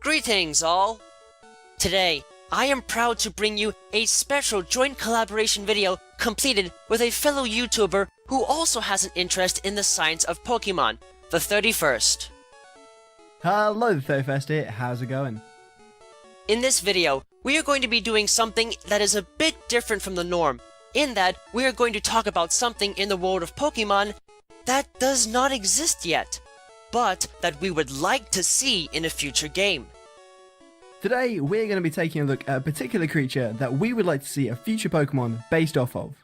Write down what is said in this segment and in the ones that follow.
Greetings all! Today, I am proud to bring you a special joint collaboration video completed with a fellow YouTuber who also has an interest in the science of Pokemon, The 31st. Hello, The 31st here, how's it going? In this video, we are going to be doing something that is a bit different from the norm, in that we are going to talk about something in the world of Pokemon that does not exist yet, but that we would like to see in a future game. Today, we're going to be taking a look at a particular creature that we would like to see a future Pokemon based off of.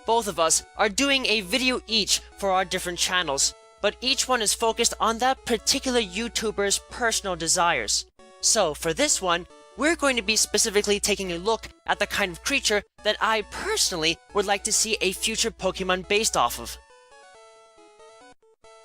Both of us are doing a video each for our different channels, but each one is focused on that particular YouTuber's personal desires. So, for this one, we're going to be specifically taking a look at the kind of creature that I personally would like to see a future Pokemon based off of.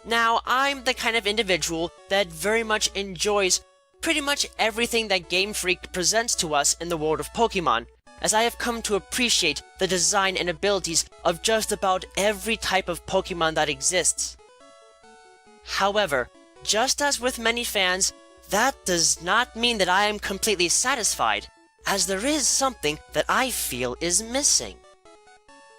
Now, I'm the kind of individual that very much enjoys pretty much everything that Game Freak presents to us in the world of Pokemon, as I have come to appreciate the design and abilities of just about every type of Pokemon that exists. However, just as with many fans, that does not mean that I am completely satisfied, as there is something that I feel is missing.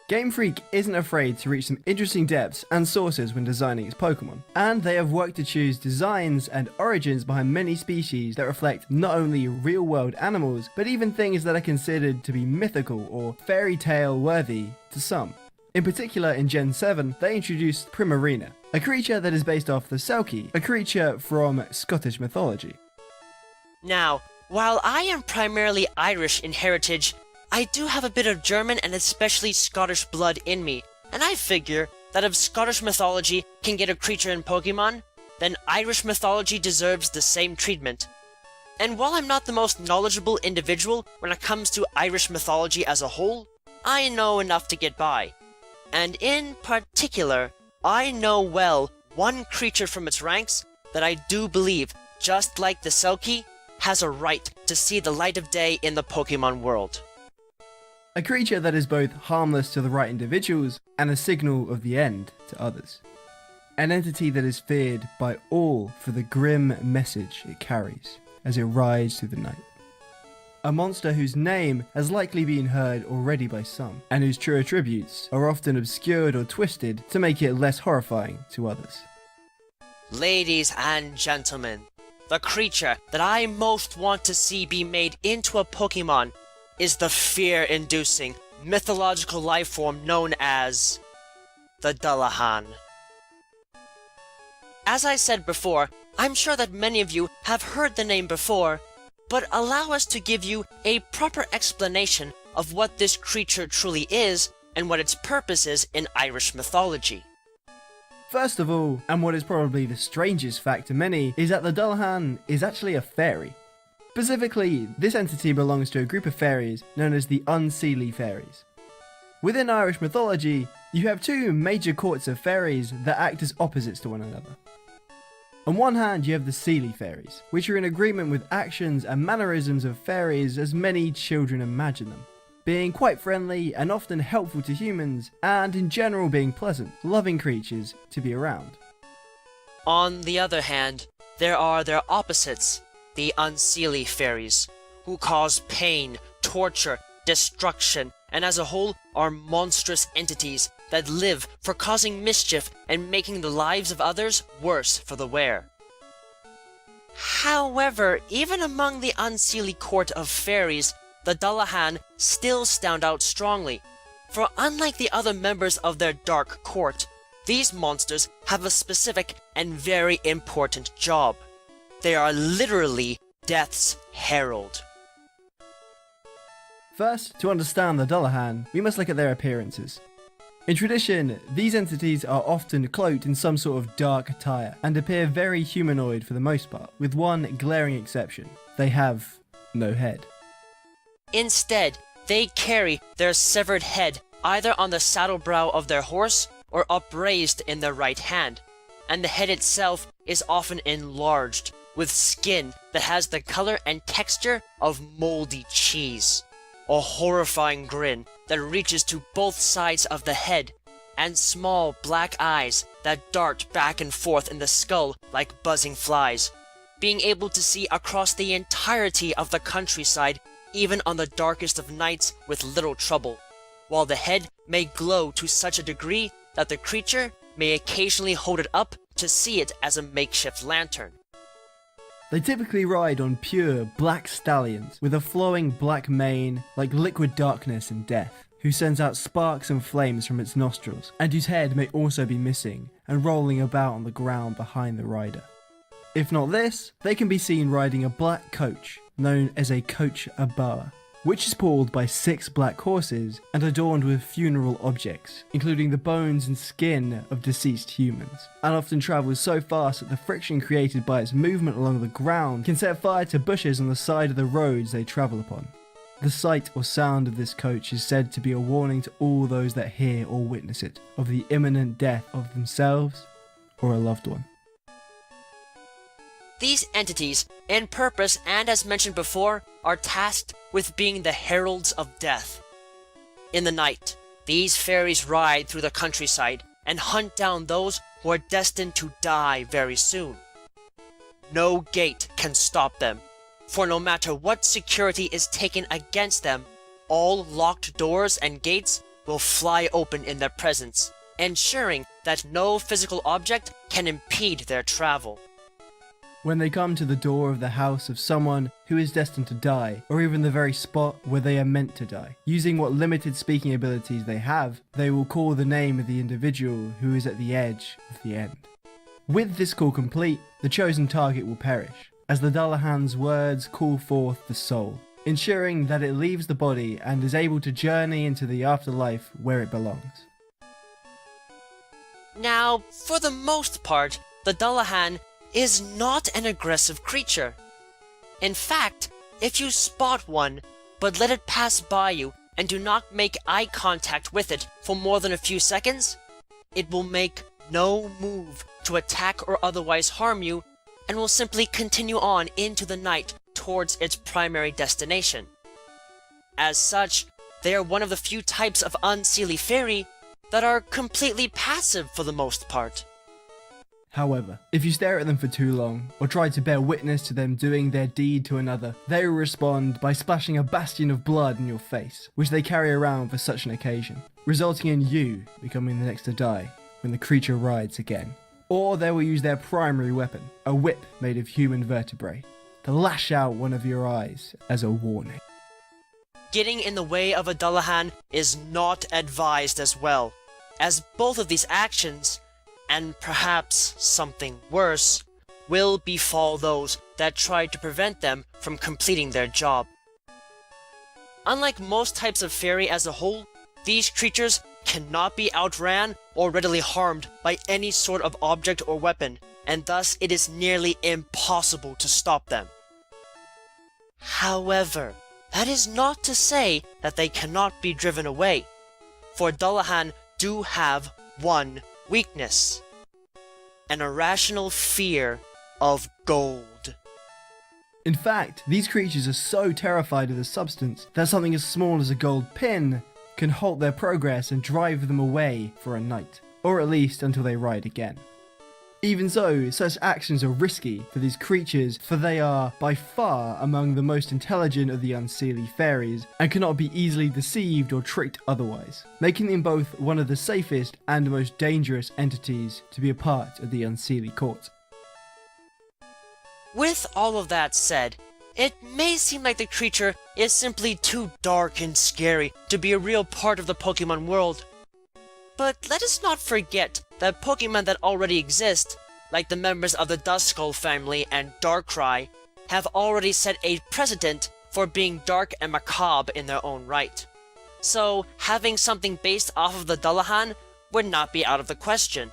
Game Freak isn't afraid to reach some interesting depths and sources when designing its Pokemon, and they have worked to choose designs and origins behind many species that reflect not only real-world animals, but even things that are considered to be mythical or fairy tale worthy to some. In particular, in Gen 7, they introduced Primarina, a creature that is based off the Selkie, a creature from Scottish mythology. Now, while I am primarily Irish in heritage, I do have a bit of German and especially Scottish blood in me, and I figure that if Scottish mythology can get a creature in Pokemon, then Irish mythology deserves the same treatment. And while I'm not the most knowledgeable individual when it comes to Irish mythology as a whole, I know enough to get by. And in particular, I know well one creature from its ranks that I do believe, just like the Selkie, has a right to see the light of day in the Pokemon world. A creature that is both harmless to the right individuals and a signal of the end to others. An entity that is feared by all for the grim message it carries as it rides through the night. A monster whose name has likely been heard already by some, and whose true attributes are often obscured or twisted to make it less horrifying to others. Ladies and gentlemen, the creature that I most want to see be made into a Pokemon is the fear-inducing mythological life form known as the Dullahan. As I said before, I'm sure that many of you have heard the name before, but allow us to give you a proper explanation of what this creature truly is and what its purpose is in Irish mythology. First of all, and what is probably the strangest fact to many, is that the Dullahan is actually a fairy. Specifically, this entity belongs to a group of fairies known as the Unseelie Fairies. Within Irish mythology, you have two major courts of fairies that act as opposites to one another. On one hand, you have the Seelie Fairies, which are in agreement with actions and mannerisms of fairies as many children imagine them, being quite friendly and often helpful to humans, and in general being pleasant, loving creatures to be around. On the other hand, there are their opposites, the Unseelie Fairies, who cause pain, torture, destruction, and as a whole are monstrous entities that live for causing mischief and making the lives of others worse for the wearer. However, even among the Unseelie court of fairies, the Dullahan still stand out strongly, for unlike the other members of their dark court, these monsters have a specific and very important job. They are literally Death's herald. First, to understand the Dullahan, we must look at their appearances. In tradition, these entities are often cloaked in some sort of dark attire and appear very humanoid for the most part, with one glaring exception: they have no head. Instead, they carry their severed head either on the saddle brow of their horse or upraised in their right hand, and the head itself is often enlarged, with skin that has the color and texture of moldy cheese. A horrifying grin that reaches to both sides of the head, and small black eyes that dart back and forth in the skull like buzzing flies, being able to see across the entirety of the countryside even on the darkest of nights with little trouble, while the head may glow to such a degree that the creature may occasionally hold it up to see it as a makeshift lantern. They typically ride on pure black stallions with a flowing black mane like liquid darkness and death, who sends out sparks and flames from its nostrils, and whose head may also be missing and rolling about on the ground behind the rider. If not this, they can be seen riding a black coach, known as a coach abara, which is pulled by 6 black horses and adorned with funeral objects, including the bones and skin of deceased humans, and often travels so fast that the friction created by its movement along the ground can set fire to bushes on the side of the roads they travel upon. The sight or sound of this coach is said to be a warning to all those that hear or witness it of the imminent death of themselves or a loved one. These entities, in purpose and as mentioned before, are tasked with being the heralds of death. In the night, these fairies ride through the countryside and hunt down those who are destined to die very soon. No gate can stop them, for no matter what security is taken against them, all locked doors and gates will fly open in their presence, ensuring that no physical object can impede their travel. When they come to the door of the house of someone who is destined to die, or even the very spot where they are meant to die, using what limited speaking abilities they have, they will call the name of the individual who is at the edge of the end. With this call complete, the chosen target will perish, as the Dullahan's words call forth the soul, ensuring that it leaves the body and is able to journey into the afterlife where it belongs. Now, for the most part, the Dullahan is not an aggressive creature. In fact, if you spot one, but let it pass by you and do not make eye contact with it for more than a few seconds, it will make no move to attack or otherwise harm you, and will simply continue on into the night towards its primary destination. As such, they are one of the few types of unseelie fairy that are completely passive for the most part. However, if you stare at them for too long, or try to bear witness to them doing their deed to another, they will respond by splashing a bastion of blood in your face, which they carry around for such an occasion, resulting in you becoming the next to die when the creature rides again. Or they will use their primary weapon, a whip made of human vertebrae, to lash out one of your eyes as a warning. Getting in the way of a Dullahan is not advised as well, as both of these actions, and perhaps something worse, will befall those that try to prevent them from completing their job. Unlike most types of fairy as a whole, these creatures cannot be outran or readily harmed by any sort of object or weapon, and thus it is nearly impossible to stop them. However, that is not to say that they cannot be driven away, for Dullahan do have one weakness: an irrational fear of gold. In fact, these creatures are so terrified of the substance that something as small as a gold pin can halt their progress and drive them away for a night, or at least until they ride again. Even so, such actions are risky for these creatures, for they are by far among the most intelligent of the unseelie fairies and cannot be easily deceived or tricked otherwise, making them both one of the safest and most dangerous entities to be a part of the unseelie court. With all of that said, it may seem like the creature is simply too dark and scary to be a real part of the Pokemon world. But let us not forget that Pokemon that already exist, like the members of the Duskull family and Darkrai, have already set a precedent for being dark and macabre in their own right. So having something based off of the Dullahan would not be out of the question.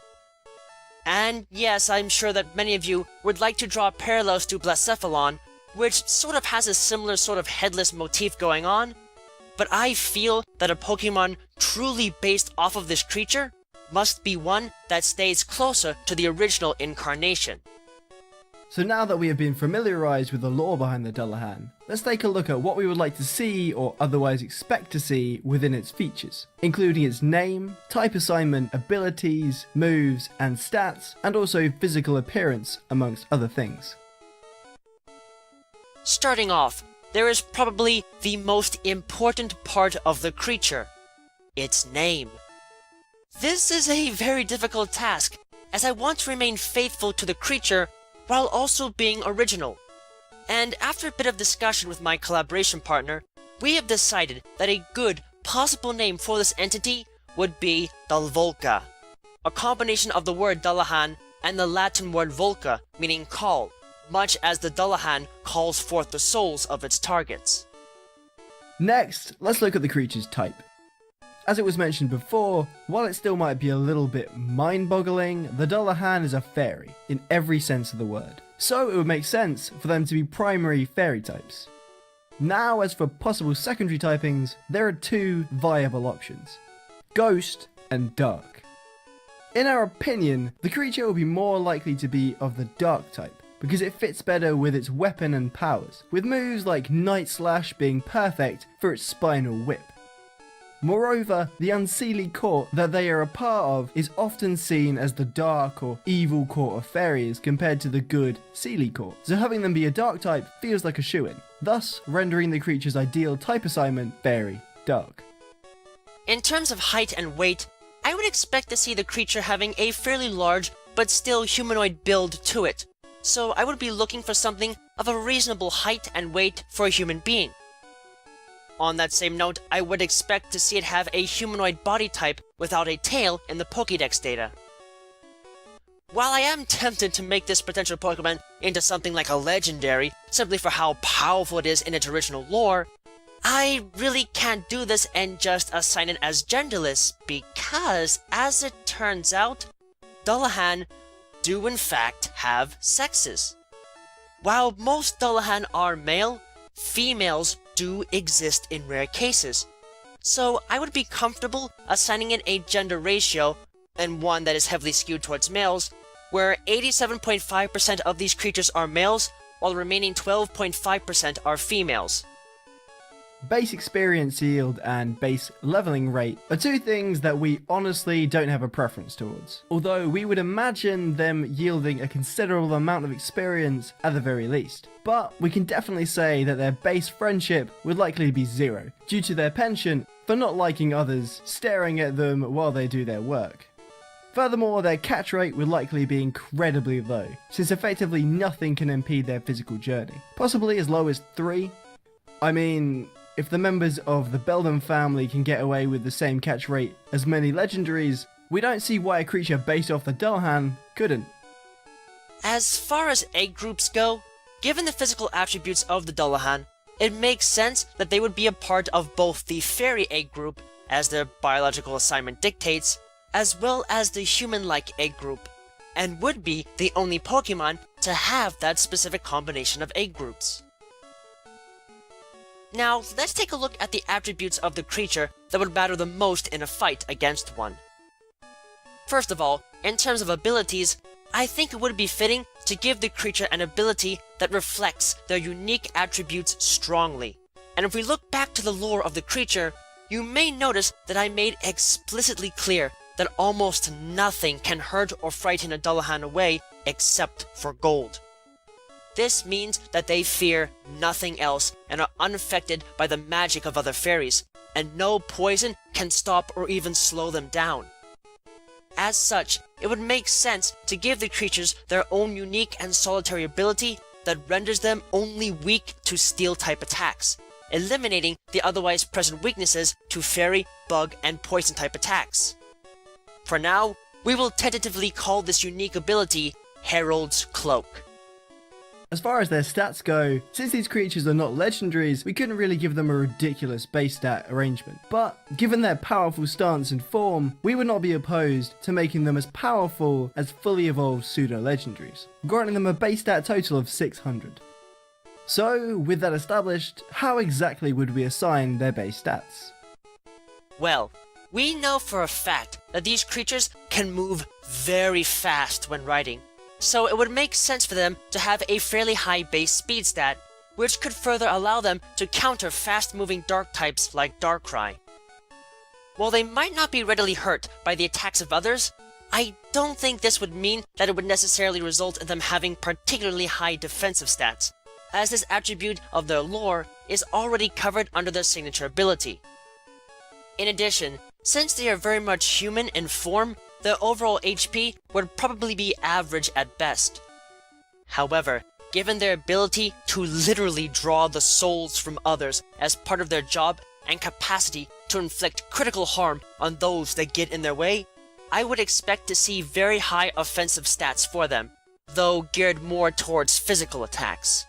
And yes, I'm sure that many of you would like to draw parallels to Blacephalon, which sort of has a similar sort of headless motif going on, but I feel that a Pokemon truly based off of this creature must be one that stays closer to the original incarnation. So now that we have been familiarised with the lore behind the Dullahan, let's take a look at what we would like to see or otherwise expect to see within its features, including its name, type assignment, abilities, moves and stats, and also physical appearance amongst other things. Starting off, there is probably the most important part of the creature, its name. This is a very difficult task, as I want to remain faithful to the creature while also being original. And after a bit of discussion with my collaboration partner, we have decided that a good possible name for this entity would be Dulvolca, a combination of the word Dullahan and the Latin word volca, meaning call, much as the Dullahan calls forth the souls of its targets. Next, let's look at the creature's type. As it was mentioned before, while it still might be a little bit mind-boggling, the Dullahan is a fairy, in every sense of the word. So it would make sense for them to be primary fairy types. Now, as for possible secondary typings, there are two viable options: Ghost and Dark. In our opinion, the creature will be more likely to be of the Dark type, because it fits better with its weapon and powers, with moves like Night Slash being perfect for its spinal whip. Moreover, the unseelie court that they are a part of is often seen as the dark or evil court of fairies compared to the good seelie court, so having them be a dark type feels like a shoo-in, thus rendering the creature's ideal type assignment fairy dark. In terms of height and weight, I would expect to see the creature having a fairly large but still humanoid build to it, so I would be looking for something of a reasonable height and weight for a human being. On that same note, I would expect to see it have a humanoid body type without a tail in the Pokédex data. While I am tempted to make this potential Pokémon into something like a legendary, simply for how powerful it is in its original lore, I really can't do this and just assign it as genderless, because, as it turns out, Dullahan do in fact have sexes. While most Dullahan are male, females do exist in rare cases, so I would be comfortable assigning it a gender ratio, and one that is heavily skewed towards males, where 87.5% of these creatures are males, while the remaining 12.5% are females. Base experience yield and base leveling rate are two things that we honestly don't have a preference towards, although we would imagine them yielding a considerable amount of experience at the very least. But we can definitely say that their base friendship would likely be 0, due to their penchant for not liking others staring at them while they do their work. Furthermore, their catch rate would likely be incredibly low, since effectively nothing can impede their physical journey, possibly as low as 3. I mean, if the members of the Beldam family can get away with the same catch rate as many legendaries, we don't see why a creature based off the Dullahan couldn't. As far as egg groups go, given the physical attributes of the Dullahan, it makes sense that they would be a part of both the fairy egg group, as their biological assignment dictates, as well as the human-like egg group, and would be the only Pokemon to have that specific combination of egg groups. Now, let's take a look at the attributes of the creature that would matter the most in a fight against one. First of all, in terms of abilities, I think it would be fitting to give the creature an ability that reflects their unique attributes strongly. And if we look back to the lore of the creature, you may notice that I made explicitly clear that almost nothing can hurt or frighten a Dullahan away except for gold. This means that they fear nothing else and are unaffected by the magic of other fairies, and no poison can stop or even slow them down. As such, it would make sense to give the creatures their own unique and solitary ability that renders them only weak to steel-type attacks, eliminating the otherwise present weaknesses to fairy, bug, and poison-type attacks. For now, we will tentatively call this unique ability Herald's Cloak. As far as their stats go, since these creatures are not legendaries, we couldn't really give them a ridiculous base stat arrangement. But given their powerful stance and form, we would not be opposed to making them as powerful as fully evolved pseudo-legendaries, granting them a base stat total of 600. So, with that established, how exactly would we assign their base stats? Well, we know for a fact that these creatures can move very fast when riding, so it would make sense for them to have a fairly high base speed stat, which could further allow them to counter fast-moving dark types like Darkrai. While they might not be readily hurt by the attacks of others, I don't think this would mean that it would necessarily result in them having particularly high defensive stats, as this attribute of their lore is already covered under their signature ability. In addition, since they are very much human in form, their overall HP would probably be average at best. However, given their ability to literally draw the souls from others as part of their job and capacity to inflict critical harm on those that get in their way, I would expect to see very high offensive stats for them, though geared more towards physical attacks.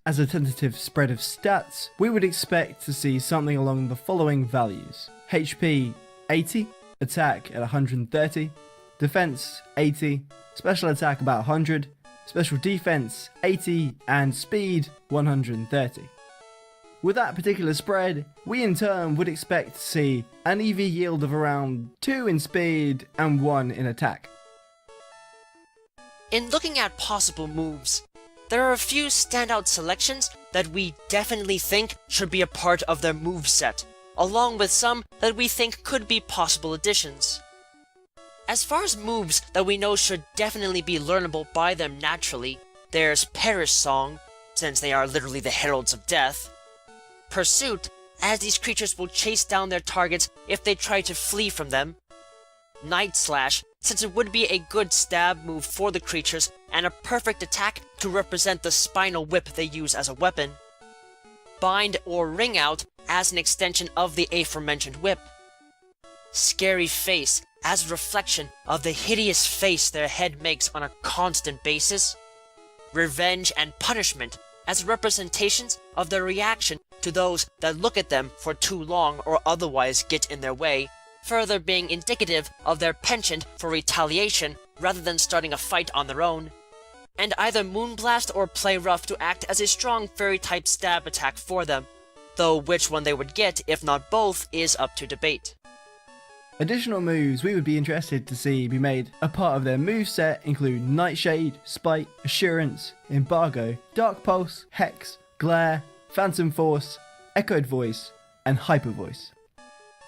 As a tentative spread of stats, we would expect to see something along the following values: HP 80, attack at 130, defense 80, special attack about 100, special defense 80, and speed 130. With that particular spread, we in turn would expect to see an EV yield of around 2 in speed and 1 in attack. In looking at possible moves, there are a few standout selections that we definitely think should be a part of their moveset, along with some that we think could be possible additions. As far as moves that we know should definitely be learnable by them naturally, there's Perish Song, since they are literally the heralds of death, Pursuit, as these creatures will chase down their targets if they try to flee from them, Night Slash, since it would be a good stab move for the creatures and a perfect attack to represent the spinal whip they use as a weapon, Bind or Ring Out as an extension of the aforementioned whip, Scary Face as a reflection of the hideous face their head makes on a constant basis, Revenge and Punishment as representations of their reaction to those that look at them for too long or otherwise get in their way, further being indicative of their penchant for retaliation rather than starting a fight on their own, and either Moonblast or Play Rough to act as a strong fairy-type stab attack for them, though which one they would get, if not both, is up to debate. Additional moves we would be interested to see be made a part of their moveset include Nightshade, Spite, Assurance, Embargo, Dark Pulse, Hex, Glare, Phantom Force, Echoed Voice, and Hyper Voice.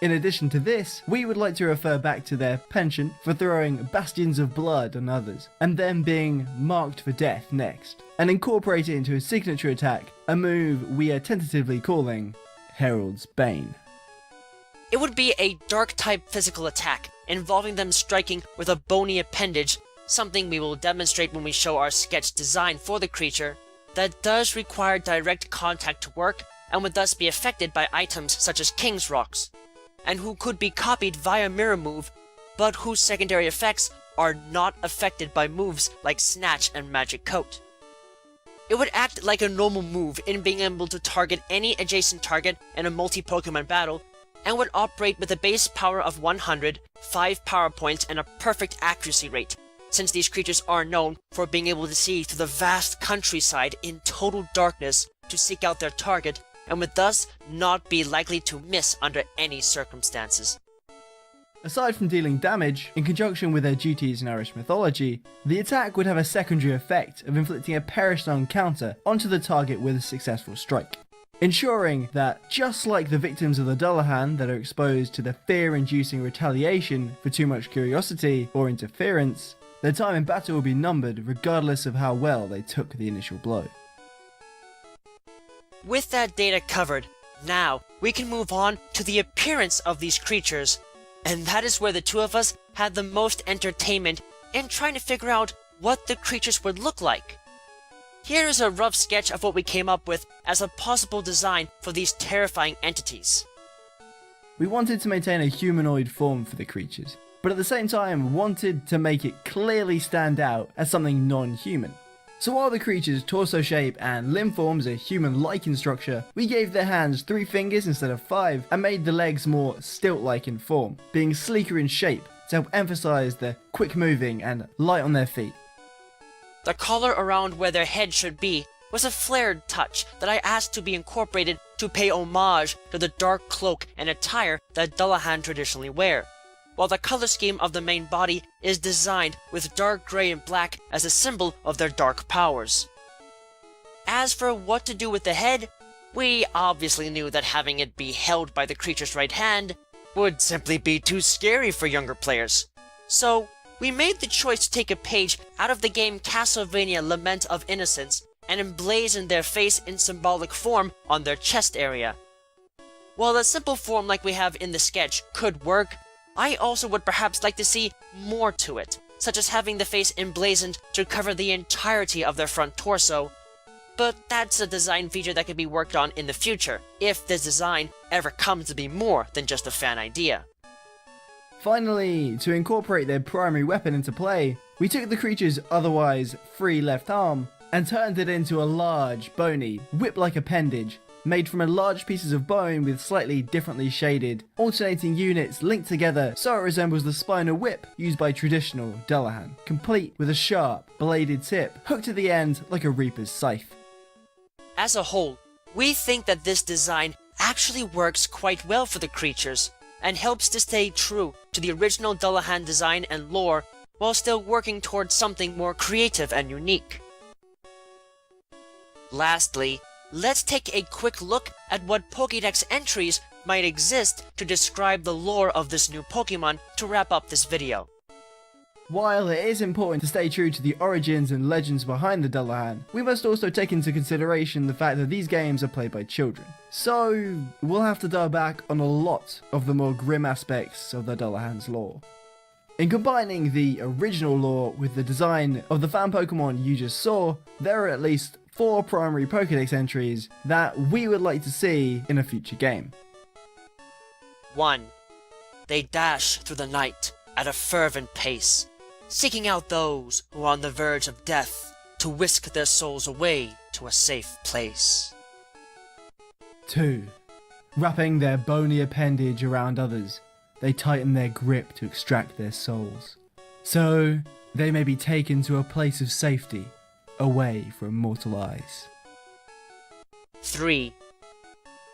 In addition to this, we would like to refer back to their penchant for throwing bastions of blood on others, and then being marked for death next, and incorporate it into a signature attack, a move we are tentatively calling Herald's Bane. It would be a dark-type physical attack, involving them striking with a bony appendage, something we will demonstrate when we show our sketch design for the creature, that does require direct contact to work, and would thus be affected by items such as King's Rocks, and who could be copied via Mirror Move, but whose secondary effects are not affected by moves like Snatch and Magic Coat. It would act like a normal move in being able to target any adjacent target in a multi-Pokemon battle, and would operate with a base power of 100, 5 power points, and a perfect accuracy rate, since these creatures are known for being able to see through the vast countryside in total darkness to seek out their target, and would thus not be likely to miss under any circumstances. Aside from dealing damage, in conjunction with their duties in Irish mythology, the attack would have a secondary effect of inflicting a Perish Song counter onto the target with a successful strike, ensuring that, just like the victims of the Dullahan that are exposed to the fear-inducing retaliation for too much curiosity or interference, their time in battle will be numbered regardless of how well they took the initial blow. With that data covered, now we can move on to the appearance of these creatures, and that is where the two of us had the most entertainment in trying to figure out what the creatures would look like. Here is a rough sketch of what we came up with as a possible design for these terrifying entities. We wanted to maintain a humanoid form for the creatures, but at the same time wanted to make it clearly stand out as something non-human. So while the creature's torso shape and limb forms are human-like in structure, we gave their hands 3 fingers instead of 5 and made the legs more stilt-like in form, being sleeker in shape to help emphasize the quick moving and light on their feet. The collar around where their head should be was a flared touch that I asked to be incorporated to pay homage to the dark cloak and attire that Dullahan traditionally wear, while the color scheme of the main body is designed with dark gray and black as a symbol of their dark powers. As for what to do with the head, we obviously knew that having it be held by the creature's right hand would simply be too scary for younger players. So, we made the choice to take a page out of the game Castlevania Lament of Innocence and emblazon their face in symbolic form on their chest area. While a simple form like we have in the sketch could work, I also would perhaps like to see more to it, such as having the face emblazoned to cover the entirety of their front torso. But that's a design feature that could be worked on in the future, if this design ever comes to be more than just a fan idea. Finally, to incorporate their primary weapon into play, we took the creature's otherwise free left arm and turned it into a large, bony, whip-like appendage made from large pieces of bone with slightly differently shaded, alternating units linked together so it resembles the spinal whip used by traditional Dullahan, complete with a sharp, bladed tip hooked at the end like a reaper's scythe. As a whole, we think that this design actually works quite well for the creatures, and helps to stay true to the original Dullahan design and lore, while still working towards something more creative and unique. Lastly, let's take a quick look at what Pokédex entries might exist to describe the lore of this new Pokémon to wrap up this video. While it is important to stay true to the origins and legends behind the Dullahan, we must also take into consideration the fact that these games are played by children. So, we'll have to dial back on a lot of the more grim aspects of the Dullahan's lore. In combining the original lore with the design of the fan Pokemon you just saw, there are at least 4 primary Pokédex entries that we would like to see in a future game. 1. They dash through the night at a fervent pace, seeking out those who are on the verge of death to whisk their souls away to a safe place. 2. Wrapping their bony appendage around others, they tighten their grip to extract their souls, so they may be taken to a place of safety, away from mortal eyes. 3.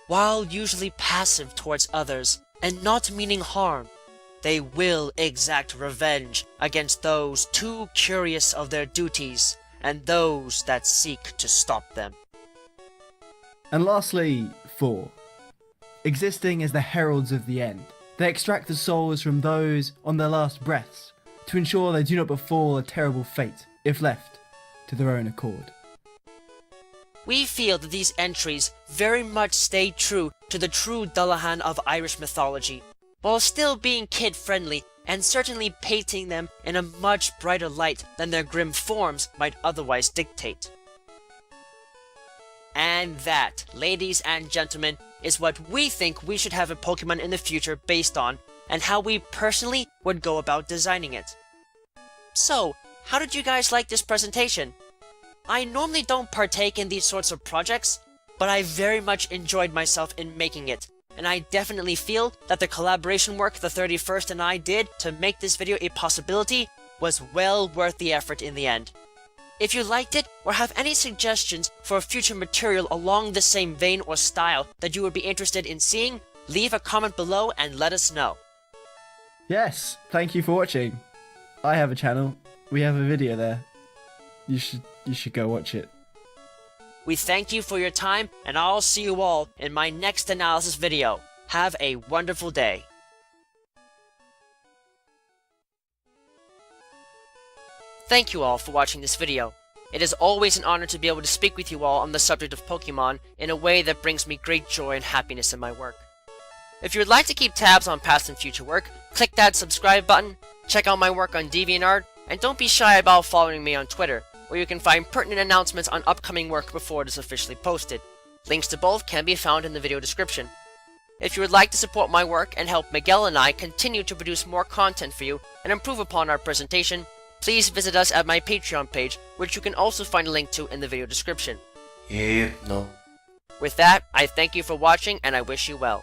While usually passive towards others and not meaning harm, they will exact revenge against those too curious of their duties and those that seek to stop them. And lastly, 4. Existing as the heralds of the end, they extract the souls from those on their last breaths to ensure they do not befall a terrible fate if left to their own accord. We feel that these entries very much stay true to the true Dullahan of Irish mythology, while still being kid-friendly and certainly painting them in a much brighter light than their grim forms might otherwise dictate. And that, ladies and gentlemen, is what we think we should have a Pokemon in the future based on, and how we personally would go about designing it. So, how did you guys like this presentation? I normally don't partake in these sorts of projects, but I very much enjoyed myself in making it, and I definitely feel that the collaboration work the 31st and I did to make this video a possibility was well worth the effort in the end. If you liked it, or have any suggestions for future material along the same vein or style that you would be interested in seeing, leave a comment below and let us know. Yes, thank you for watching. I have a channel, we have a video there. You should go watch it. We thank you for your time, and I'll see you all in my next analysis video. Have a wonderful day. Thank you all for watching this video. It is always an honor to be able to speak with you all on the subject of Pokemon in a way that brings me great joy and happiness in my work. If you would like to keep tabs on past and future work, click that subscribe button, check out my work on DeviantArt, and don't be shy about following me on Twitter, where you can find pertinent announcements on upcoming work before it is officially posted. Links to both can be found in the video description. If you would like to support my work and help Miguel and I continue to produce more content for you and improve upon our presentation, please visit us at my Patreon page, which you can also find a link to in the video description. With that, I thank you for watching and I wish you well.